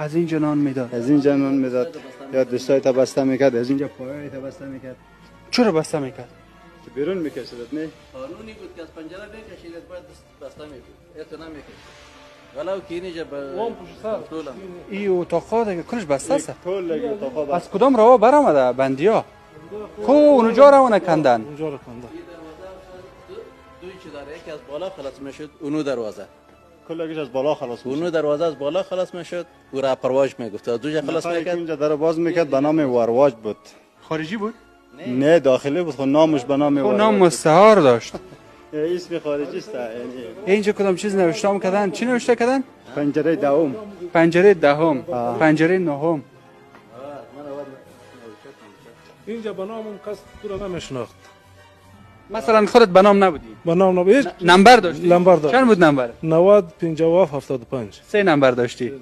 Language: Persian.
از اینجا نان میداد؟ از اینجا نان میداد یا دستایت بسته میکرد، از اینجا پایایت بسته میکرد. چرا بسته میکرد؟ که بیرون میکشید نه؟ قانونی بود که از پنجره بکشید باید بسته میکرد. اعتنا میکرد. ولو که اینجا به طولم. این اتاقا دیگه کلش بسته است. طول لگی اتاقا بسته. از کدام راه برآمده بندیا؟ کو اونجا رو کندن. اونجا رو کندن. این دروازه دوی چی داره، یکی از بالا خلاص میشد، اونو دروازه. کلگیش از بالا خلاص میشد. اونو دروازه از بالا خلاص میشد، او را پرواز میگفت. از دوجا خلاص نفری که میکرد. اونجا در باز میکرد به نام وارواج بود. خارجی بود؟ نه داخلی بود، خود نامش به نام خب وارواج. نام مستعار داشت. اسم خارجی است یعنی. اینجا کدام چیز نوشته کردن؟ چی نوشته کردن؟ پنجره دوم. پنجره دهم، پنجره نهم. اینجا به نام کس تو را نمیشناخت. مثلا خودت به نام نبودی؟ به نام هیچ نمبر داشتی؟ نمبر داشت. چند بود نمبر؟ 90 57 75. 3 نمبر داشتی.